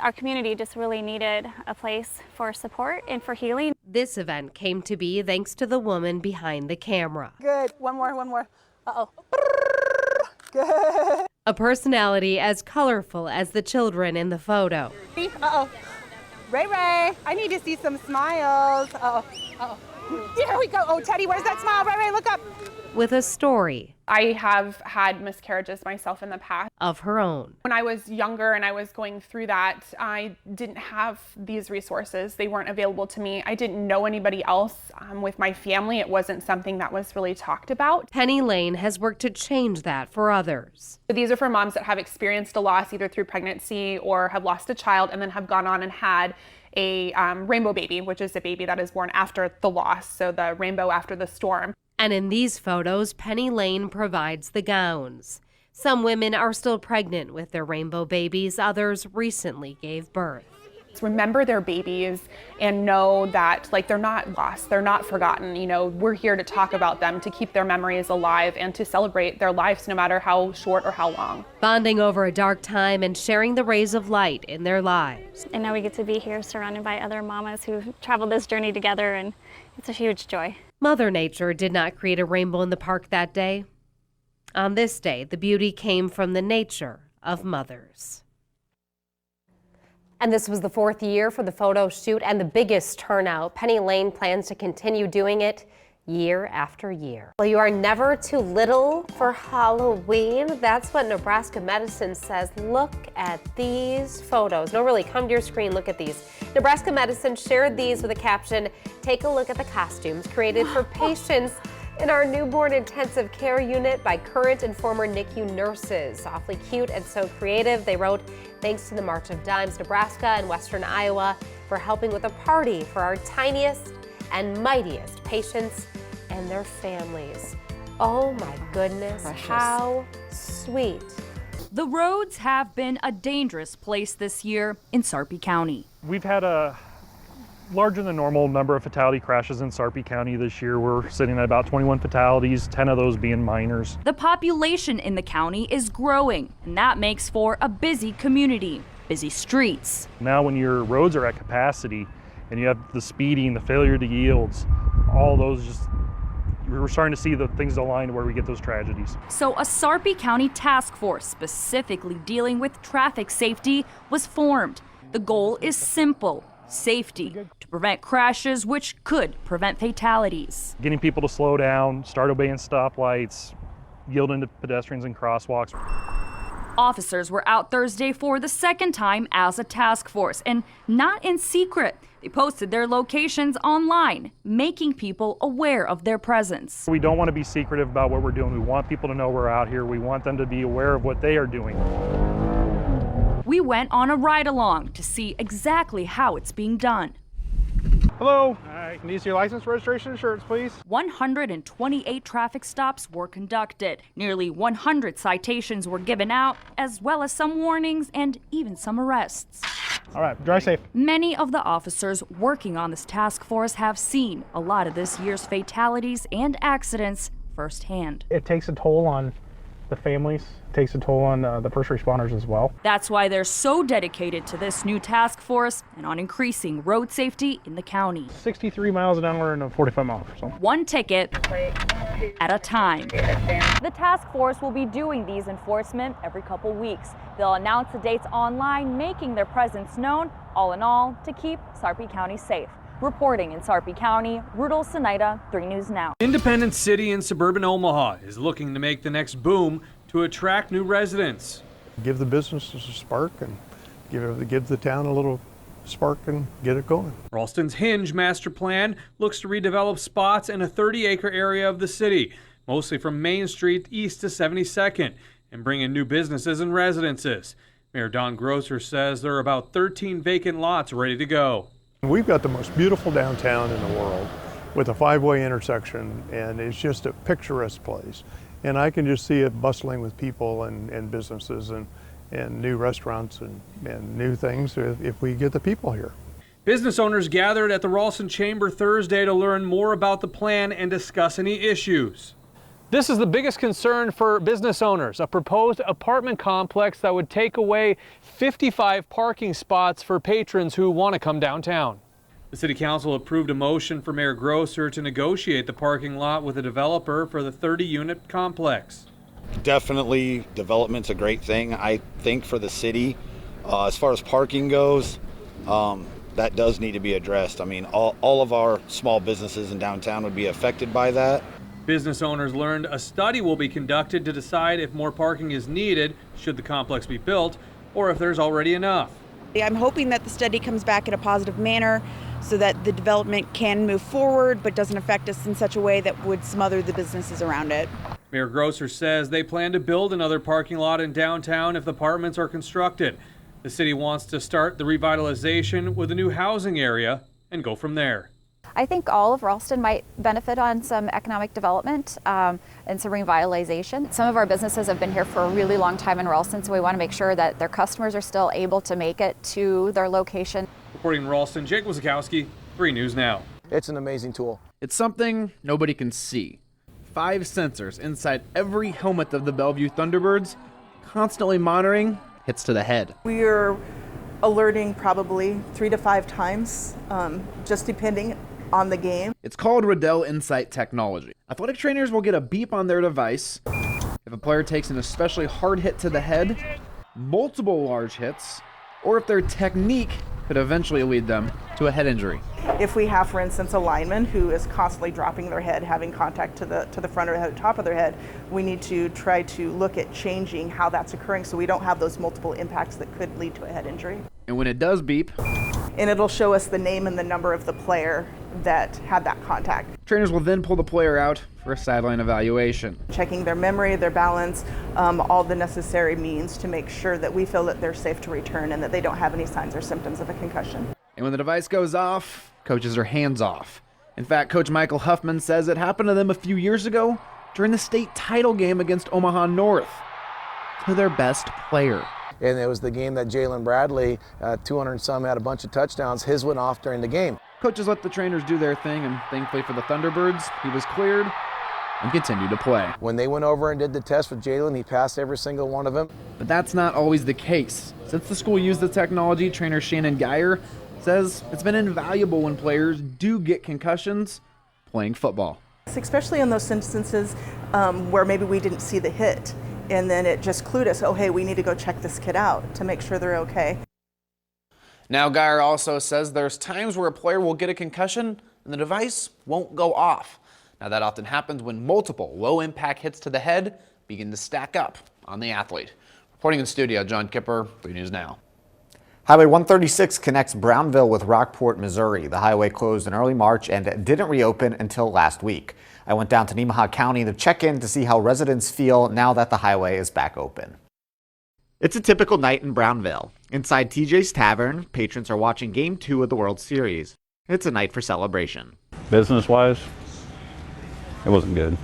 our community just really needed a place for support and for healing. This event came to be thanks to the woman behind the camera. Good, one more. Uh-oh. Good. A personality as colorful as the children in the photo. Uh-oh. Ray Ray, I need to see some smiles. Uh-oh. Here we go. Oh, Teddy, where's that smile? Ray Ray, look up. With a story. I have had miscarriages myself in the past. Of her own. When I was younger and I was going through that, I didn't have these resources. They weren't available to me. I didn't know anybody else. With my family, it wasn't something that was really talked about. Penny Lane has worked to change that for others. These are for moms that have experienced a loss either through pregnancy or have lost a child and then have gone on and had a rainbow baby, which is a baby that is born after the loss, so the rainbow after the storm. And in these photos, Penny Lane provides the gowns. Some women are still pregnant with their rainbow babies, others recently gave birth. Remember their babies and know that they're not lost, they're not forgotten. We're here to talk about them, to keep their memories alive and to celebrate their lives no matter how short or how long. Bonding over a dark time and sharing the rays of light in their lives. And now we get to be here surrounded by other mamas who traveled this journey together, and it's a huge joy. Mother Nature did not create a rainbow in the park that day. On this day, the beauty came from the nature of mothers. And this was the 4th year for the photo shoot and the biggest turnout. Penny Lane plans to continue doing it year after year. Well, you are never too little for Halloween. That's what Nebraska Medicine says. Look at these photos. No, really, come to your screen, look at these. Nebraska Medicine shared these with a caption, "Take a look at the costumes created for patients in our newborn intensive care unit by current and former NICU nurses." Awfully cute and so creative. They wrote, "Thanks to the March of Dimes, Nebraska and Western Iowa for helping with a party for our tiniest and mightiest patients and their families." Oh my goodness, precious. How sweet. The roads have been a dangerous place this year in Sarpy County. We've had a larger than normal number of fatality crashes in Sarpy County this year. We're sitting at about 21 fatalities, 10 of those being minors. The population in the county is growing, and that makes for a busy community, busy streets. Now when your roads are at capacity and you have the speeding, the failure to yields, all those we're starting to see the things align where we get those tragedies. So a Sarpy County task force specifically dealing with traffic safety was formed. The goal is simple: safety, to prevent crashes, which could prevent fatalities. Getting people to slow down, start obeying stoplights, yielding to pedestrians and crosswalks. Officers were out Thursday for the 2nd time as a task force, and not in secret. They posted their locations online, making people aware of their presence. We don't want to be secretive about what we're doing. We want people to know we're out here. We want them to be aware of what they are doing. We went on a ride-along to see exactly how it's being done. Hello. Hi. Can you see your license, registration, insurance, please? 128 traffic stops were conducted. Nearly 100 citations were given out, as well as some warnings and even some arrests. All right, drive safe. Many of the officers working on this task force have seen a lot of this year's fatalities and accidents firsthand. It takes a toll on the families, takes a toll on the first responders as well. That's why they're so dedicated to this new task force and on increasing road safety in the county. 63 miles an hour in a 45 mile zone. One ticket at a time. The task force will be doing these enforcement every couple weeks. They'll announce the dates online, making their presence known, all in all, to keep Sarpy County safe. Reporting in Sarpy County, Rudolph Sinaida, 3 News Now. Independence City in suburban Omaha is looking to make the next boom to attract new residents. Give the businesses a spark and give the town a little spark and get it going. Ralston's Hinge master plan looks to redevelop spots in a 30-acre area of the city, mostly from Main Street east to 72nd, and bring in new businesses and residences. Mayor Don Grosser says there are about 13 vacant lots ready to go. We've got the most beautiful downtown in the world with a 5-way intersection, and it's just a picturesque place. And I can just see it bustling with people and businesses and new restaurants and new things if we get the people here. Business owners gathered at the Ralston Chamber Thursday to learn more about the plan and discuss any issues. This is the biggest concern for business owners, a proposed apartment complex that would take away 55 parking spots for patrons who want to come downtown. The City Council approved a motion for Mayor Grosser to negotiate the parking lot with a developer for the 30-unit complex. Definitely, development's a great thing, I think, for the city. As far as parking goes, that does need to be addressed. I mean, all of our small businesses in downtown would be affected by that. Business owners learned a study will be conducted to decide if more parking is needed should the complex be built, or if there's already enough. I'm hoping that the study comes back in a positive manner so that the development can move forward but doesn't affect us in such a way that would smother the businesses around it. Mayor Grosser says they plan to build another parking lot in downtown if the apartments are constructed. The city wants to start the revitalization with a new housing area and go from there. I think all of Ralston might benefit on some economic development and some revitalization. Some of our businesses have been here for a really long time in Ralston, so we want to make sure that their customers are still able to make it to their location. Reporting in Ralston, Jake Wazakowski, 3 News Now. It's an amazing tool. It's something nobody can see. 5 sensors inside every helmet of the Bellevue Thunderbirds, constantly monitoring hits to the head. We are alerting probably 3 to 5 times, just depending on the game. It's called Riddell Insight technology. Athletic trainers will get a beep on their device if a player takes an especially hard hit to the head, multiple large hits, or if their technique could eventually lead them to a head injury. If we have, for instance, a lineman who is constantly dropping their head, having contact to the front or the top of their head, we need to try to look at changing how that's occurring so we don't have those multiple impacts that could lead to a head injury. And when it does beep, and it'll show us the name and the number of the player that had that contact. Trainers will then pull the player out for a sideline evaluation. Checking their memory, their balance, all the necessary means to make sure that we feel that they're safe to return and that they don't have any signs or symptoms of a concussion. And when the device goes off, coaches are hands off. In fact, Coach Michael Huffman says it happened to them a few years ago during the state title game against Omaha North to their best player. And it was the game that Jalen Bradley, 200 and some, had a bunch of touchdowns. His went off during the game. Coaches let the trainers do their thing, and thankfully for the Thunderbirds, he was cleared and continued to play. When they went over and did the test with Jalen, he passed every single one of them. But that's not always the case. Since the school used the technology, trainer Shannon Geyer says it's been invaluable when players do get concussions playing football. Especially in those instances where maybe we didn't see the hit, and then it just clued us, oh, hey, we need to go check this kid out to make sure they're okay. Now, Geyer also says there's times where a player will get a concussion and the device won't go off. Now, that often happens when multiple low-impact hits to the head begin to stack up on the athlete. Reporting in studio, John Kipper, 3 News Now. Highway 136 connects Brownville with Rockport, Missouri. The highway closed in early March and didn't reopen until last week. I went down to Nemaha County to check in to see how residents feel now that the highway is back open. It's a typical night in Brownville. Inside TJ's Tavern, patrons are watching Game 2 of the World Series. It's a night for celebration. Business-wise, it wasn't good.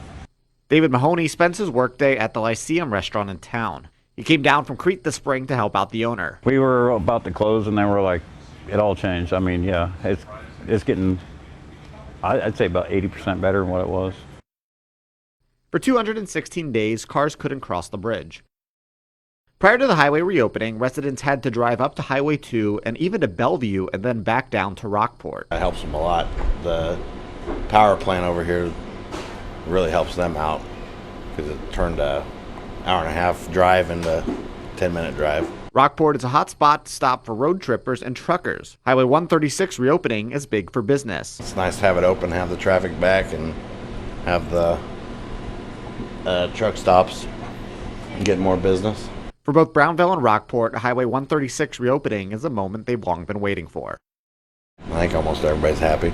David Mahoney spends his workday at the Lyceum restaurant in town. He came down from Crete this spring to help out the owner. We were about to close, and then we're like, it all changed. I mean, yeah, it's getting, I'd say about 80% better than what it was. For 216 days, cars couldn't cross the bridge. Prior to the highway reopening, residents had to drive up to Highway 2 and even to Bellevue and then back down to Rockport. That helps them a lot. The power plant over here really helps them out because it turned an hour and a half drive into 10-minute drive. Rockport is a hot spot to stop for road trippers and truckers. Highway 136 reopening is big for business. It's nice to have it open, have the traffic back, and have the truck stops and get more business. For both Brownville and Rockport, Highway 136 reopening is a moment they've long been waiting for. I think almost everybody's happy.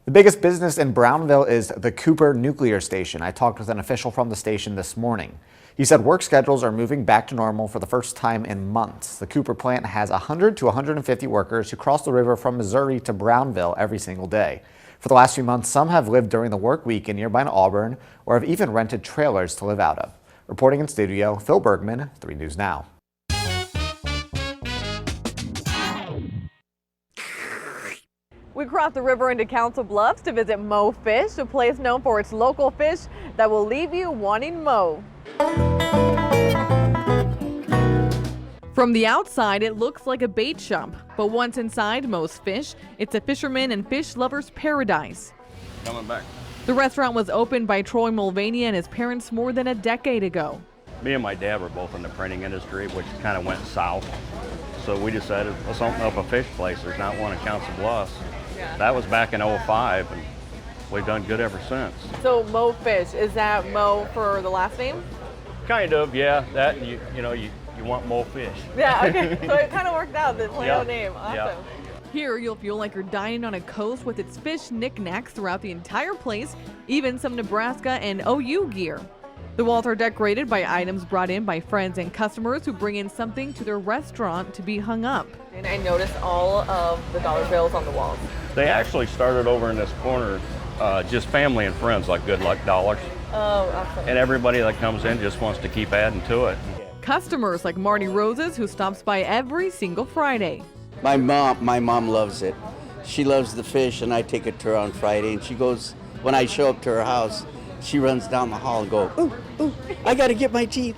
The biggest business in Brownville is the Cooper Nuclear Station. I talked with an official from the station this morning. He said work schedules are moving back to normal for the first time in months. The Cooper plant has 100 to 150 workers who cross the river from Missouri to Brownville every single day. For the last few months, some have lived during the work week in nearby Auburn or have even rented trailers to live out of. Reporting in studio, Phil Bergman, 3 News Now. We crossed the river into Council Bluffs to visit Mo Fish, a place known for its local fish that will leave you wanting mo. From the outside, it looks like a bait shop, but once inside Mo's Fish, it's a fisherman and fish lover's paradise. Coming back. The restaurant was opened by Troy Mulvaney and his parents more than a decade ago. Me and my dad were both in the printing industry, which kind of went south. So we decided, let's open up a fish place. There's not one in Council Bluffs. That was back in '05, and we've done good ever since. So Mo Fish, is that Mo for the last name? Kind of, yeah. That and you want more fish. Yeah, okay. So it kind of worked out, the play on name. Awesome. Yeah. Here, you'll feel like you're dining on a coast with its fish knickknacks throughout the entire place, even some Nebraska and OU gear. The walls are decorated by items brought in by friends and customers who bring in something to their restaurant to be hung up. And I noticed all of the dollar bills on the walls. They actually started over in this corner, just family and friends, like Good Luck Dollars. Oh, awesome. And everybody that comes in just wants to keep adding to it. Customers like Marty Roses, who stops by every single Friday. My mom loves it. She loves the fish, and I take it to her on Friday, and she goes, when I show up to her house, she runs down the hall and go, ooh, ooh, I gotta get my teeth.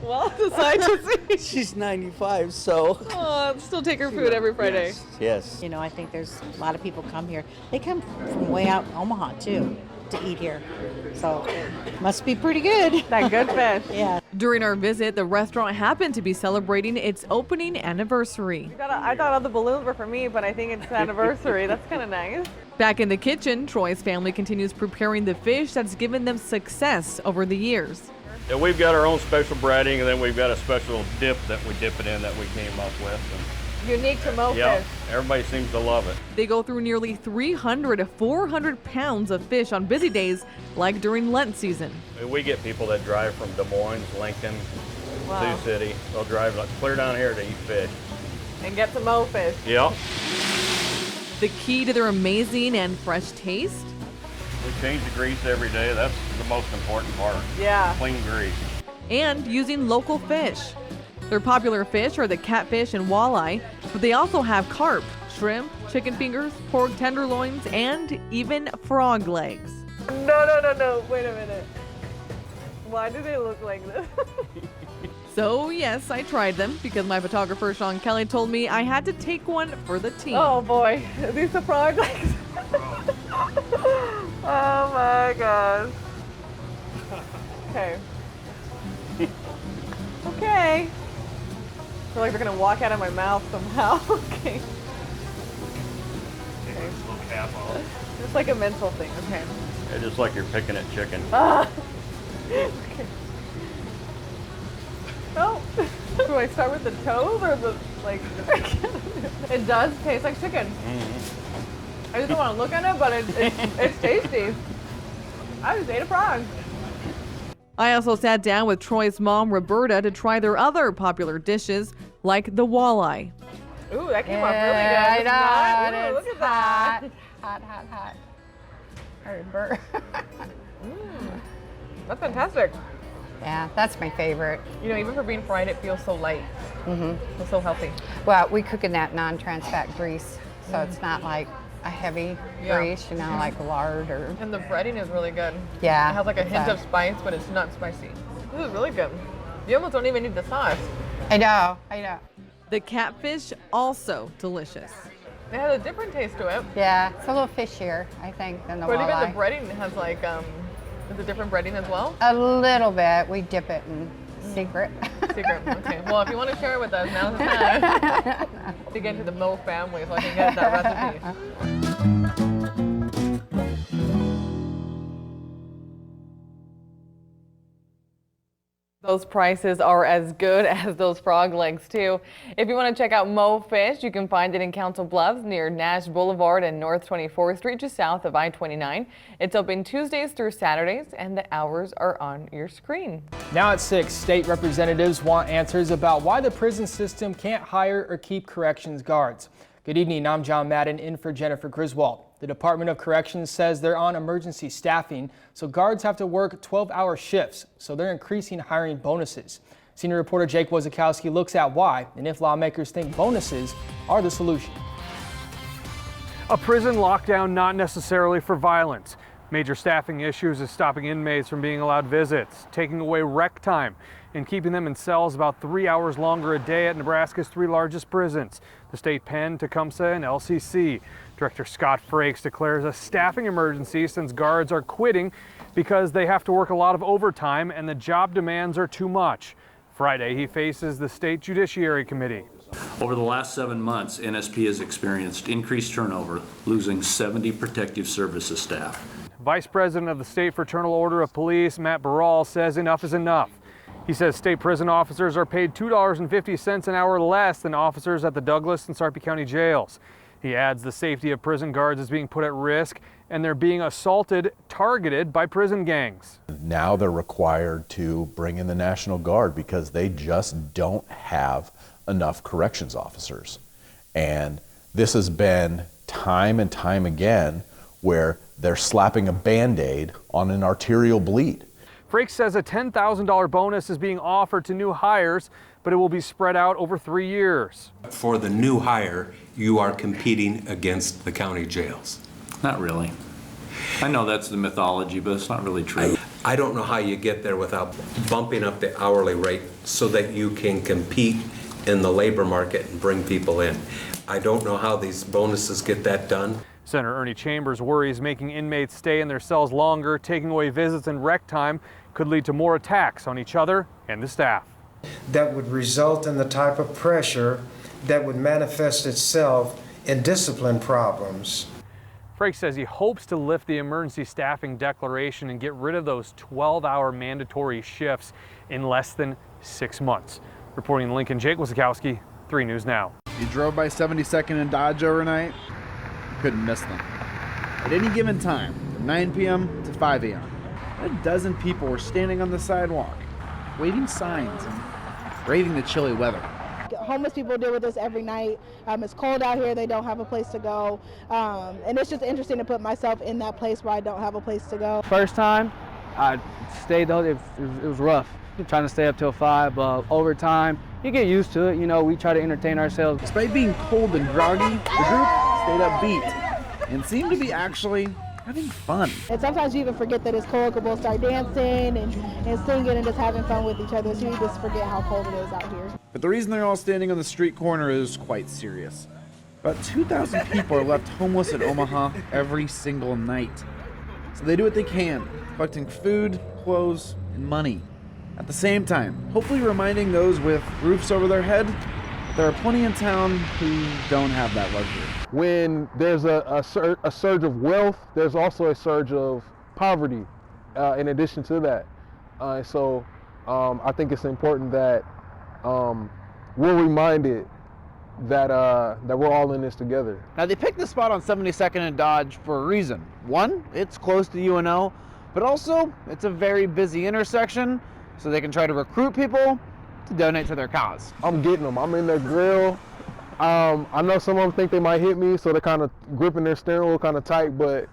Well, decide to see. She's 95, so. Oh, still take her food every Friday. Yes. You know, I think there's a lot of people come here. They come from way out in Omaha, too, to eat here. So, must be pretty good. That good fish. Yeah. During our visit, the restaurant happened to be celebrating its opening anniversary. I thought all the balloons were for me, but I think it's anniversary. That's kind of nice. Back in the kitchen, Troy's family continues preparing the fish that's given them success over the years. Yeah, we've got our own special breading, and then we've got a special dip that we dip it in that we came up with. Unique to Mo Yeah, Fish. everybody seems to love it. They go through nearly 300 to 400 pounds of fish on busy days, like during Lent season. We get people that drive from Des Moines, Lincoln, Wow. Sioux City. They'll drive clear down here to eat fish. And get some Mo Fish. Yep. The key to their amazing and fresh taste? We change the grease every day. That's the most important part. Yeah. Clean grease. And using local fish. Their popular fish are the catfish and walleye, but they also have carp, shrimp, chicken fingers, pork tenderloins, and even frog legs. No. Wait a minute. Why do they look like this? So, yes, I tried them because my photographer, Sean Kelly, told me I had to take one for the team. Oh, boy. Are these the frog legs? Oh, my gosh. Okay. Okay. I feel like they're going to walk out of my mouth somehow. Okay. It's like a mental thing. Okay. Yeah, just like you're picking at chicken. Okay. Oh. Do I start with the toes or the, like, it does taste like chicken. Mm-hmm. I just don't want to look at it, but it's tasty. I just ate a frog. I also sat down with Troy's mom, Roberta, to try their other popular dishes, like the walleye. Ooh, that came out really good. I know. Ooh, look at that. Hot. Hurt. That's fantastic. Yeah, that's my favorite. You know, even for being fried, it feels so light. It's so healthy. Well, we cook in that non-trans fat grease, so it's not like a heavy grease, you know, like lard or. And the breading is really good. Yeah. It has like a hint of spice, but it's not spicy. This is really good. You almost don't even need the sauce. I know. The catfish, also delicious. It has a different taste to it. Yeah, it's a little fishier, I think, than the But walleye. even the breading has like, is it different breading as well? A little bit. We dip it in secret. Secret. Okay. Well, if you want to share it with us, now's the time to get into the Mo family so I can get that recipe. Those prices are as good as those frog legs too. If you want to check out Mo Fish, you can find it in Council Bluffs near Nash Boulevard and North 24th Street, just south of I-29. It's open Tuesdays through Saturdays, and the hours are on your screen. Now at 6, state representatives want answers about why the prison system can't hire or keep corrections guards. Good evening, I'm John Madden in for Jennifer Griswold. The Department of Corrections says they're on emergency staffing, so guards have to work 12-hour shifts, so they're increasing hiring bonuses. Senior reporter Jake Wozakowski looks at why and if lawmakers think bonuses are the solution. A prison lockdown not necessarily for violence. Major staffing issues is stopping inmates from being allowed visits, taking away rec time, and keeping them in cells about 3 hours longer a day at Nebraska's 3 largest prisons, the State Pen, Tecumseh, and LCC. Director Scott Frakes declares a staffing emergency since guards are quitting because they have to work a lot of overtime and the job demands are too much. Friday, he faces the State Judiciary Committee. Over the last 7 months, NSP has experienced increased turnover, losing 70 protective services staff. Vice President of the State Fraternal Order of Police, Matt Barral, says enough is enough. He says state prison officers are paid $2.50 an hour less than officers at the Douglas and Sarpy County jails. He adds the safety of prison guards is being put at risk and they're being assaulted, targeted by prison gangs. Now they're required to bring in the National Guard because they just don't have enough corrections officers. And this has been time and time again where they're slapping a Band-Aid on an arterial bleed. Frakes says a $10,000 bonus is being offered to new hires, but it will be spread out over 3 years. For the new hire, you are competing against the county jails. Not really. I know that's the mythology, but it's not really true. I don't know how you get there without bumping up the hourly rate so that you can compete in the labor market and bring people in. I don't know how these bonuses get that done. Senator Ernie Chambers worries making inmates stay in their cells longer, taking away visits and rec time, could lead to more attacks on each other and the staff. That would result in the type of pressure that would manifest itself in discipline problems. Frakes says he hopes to lift the emergency staffing declaration and get rid of those 12-hour mandatory shifts in less than 6 months. Reporting in Lincoln, Jake Wozakowski, 3 News Now. You drove by 72nd and Dodge overnight? Couldn't miss them. At any given time, from 9 p.m. to 5 a.m., a dozen people were standing on the sidewalk, waving signs and braving the chilly weather. Homeless people deal with this every night. It's cold out here, they don't have a place to go. And it's just interesting to put myself in that place where I don't have a place to go. First time, I stayed though, it was rough. Trying to stay up till 5, but over time, you get used to it. You know, we try to entertain ourselves. Despite being cold and groggy, the group stayed upbeat and seemed to be actually having fun. And sometimes you even forget that it's cold because we'll start dancing and singing and just having fun with each other, so you just forget how cold it is out here. But the reason they're all standing on the street corner is quite serious. About 2,000 people are left homeless in Omaha every single night. So they do what they can, collecting food, clothes, and money. At the same time, hopefully reminding those with roofs over their head that there are plenty in town who don't have that luxury. When there's a surge of wealth, there's also a surge of poverty in addition to that. So I think it's important that we're reminded that we're all in this together. Now they picked this spot on 72nd and Dodge for a reason. One, it's close to UNO, but also it's a very busy intersection, so they can try to recruit people to donate to their cause. I'm getting them. I'm in their grill. I know some of them think they might hit me, so they're kind of gripping their steering wheel kind of tight, but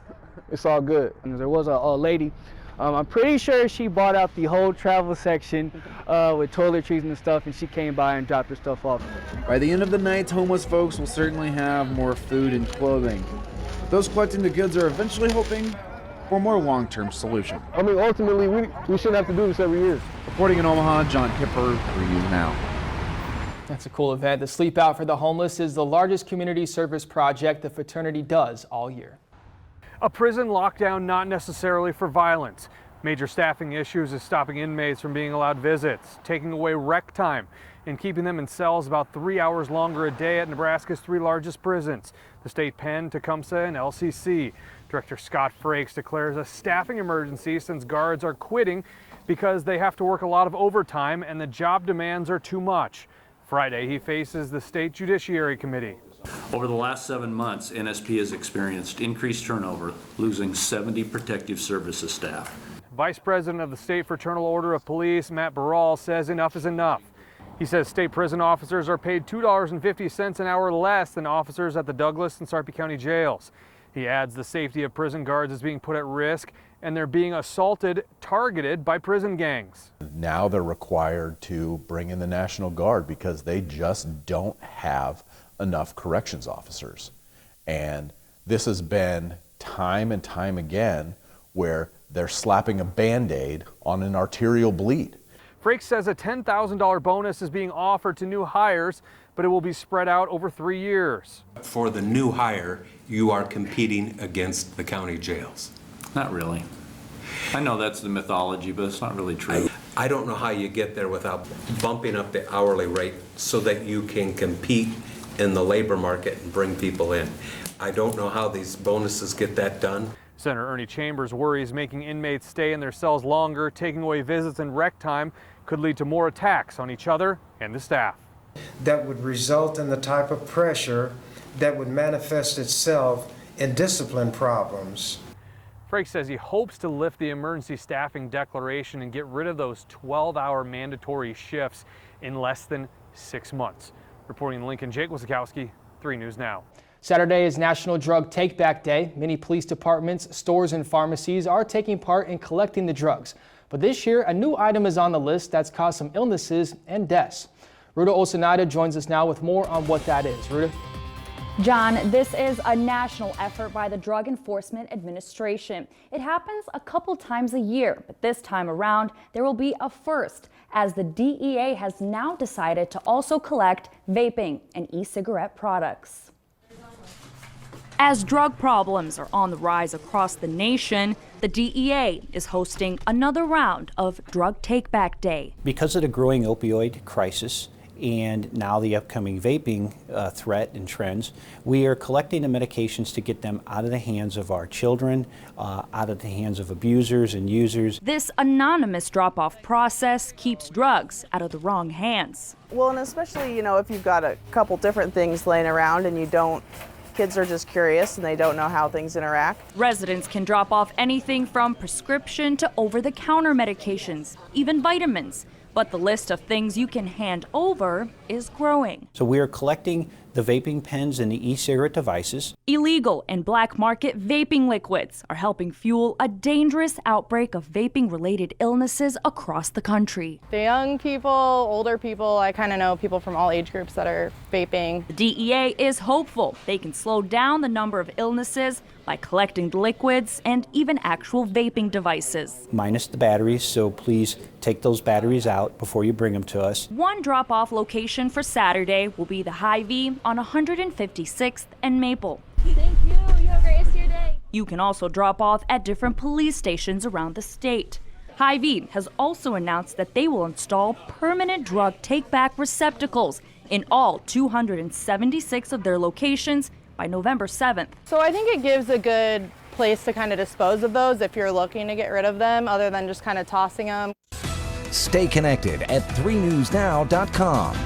it's all good. And there was a lady, I'm pretty sure she bought out the whole travel section with toiletries and stuff, and she came by and dropped her stuff off. By the end of the night, homeless folks will certainly have more food and clothing. Those collecting the goods are eventually hoping for a more long-term solution. I mean, ultimately, we shouldn't have to do this every year. Reporting in Omaha, John Kipper, 3 News Now. That's a cool event. The Sleep Out for the Homeless is the largest community service project the fraternity does all year. A prison lockdown not necessarily for violence. Major staffing issues is stopping inmates from being allowed visits, taking away rec time, and keeping them in cells about 3 hours longer a day at Nebraska's 3 largest prisons, the State Pen, Tecumseh, and LCC. Director Scott Frakes declares a staffing emergency since guards are quitting because they have to work a lot of overtime and the job demands are too much. Friday, he faces the State Judiciary Committee. Over the last 7 months, NSP has experienced increased turnover, losing 70 protective services staff. Vice President of the State Fraternal Order of Police, Matt Barral, says enough is enough. He says state prison officers are paid $2.50 an hour less than officers at the Douglas and Sarpy County jails. He adds the safety of prison guards is being put at risk and they're being assaulted, targeted by prison gangs. Now they're required to bring in the National Guard because they just don't have enough corrections officers. And this has been time and time again where they're slapping a Band-Aid on an arterial bleed. Frakes says a $10,000 bonus is being offered to new hires, but it will be spread out over 3 years. For the new hire, you are competing against the county jails. Not really. I know that's the mythology, but it's not really true. I don't know how you get there without bumping up the hourly rate so that you can compete in the labor market and bring people in. I don't know how these bonuses get that done. Senator Ernie Chambers worries making inmates stay in their cells longer, taking away visits and rec time, could lead to more attacks on each other and the staff. That would result in the type of pressure that would manifest itself in discipline problems. Frakes says he hopes to lift the emergency staffing declaration and get rid of those 12-hour mandatory shifts in less than 6 months. Reporting in Lincoln, Jake Wasikowski, 3 News Now. Saturday is National Drug Take Back Day. Many police departments, stores, and pharmacies are taking part in collecting the drugs. But this year, a new item is on the list that's caused some illnesses and deaths. Ruta Olsenada joins us now with more on what that is. Ruta? John, this is a national effort by the Drug Enforcement Administration. It happens a couple times a year, but this time around, there will be a first, as the DEA has now decided to also collect vaping and e-cigarette products. As drug problems are on the rise across the nation, the DEA is hosting another round of Drug Take Back Day. Because of the growing opioid crisis and now the upcoming vaping threat and trends, we are collecting the medications to get them out of the hands of our children, out of the hands of abusers and users. This anonymous drop-off process keeps drugs out of the wrong hands. Well, and especially, if you've got a couple different things laying around and kids are just curious and they don't know how things interact. Residents can drop off anything from prescription to over-the-counter medications, even vitamins. But the list of things you can hand over is growing. So we are collecting the vaping pens and the e-cigarette devices. Illegal and black market vaping liquids are helping fuel a dangerous outbreak of vaping-related illnesses across the country. The young people, older people, I kind of know people from all age groups that are vaping. The DEA is hopeful they can slow down the number of illnesses by collecting the liquids and even actual vaping devices. Minus the batteries, so please take those batteries out before you bring them to us. One drop-off location for Saturday will be the Hy-Vee on 156th and Maple. Thank you. You have a great rest of your day. You can also drop off at different police stations around the state. Hy-Vee has also announced that they will install permanent drug take-back receptacles in all 276 of their locations by November 7th. So I think it gives a good place to kind of dispose of those if you're looking to get rid of them, other than just kind of tossing them. Stay connected at 3newsnow.com.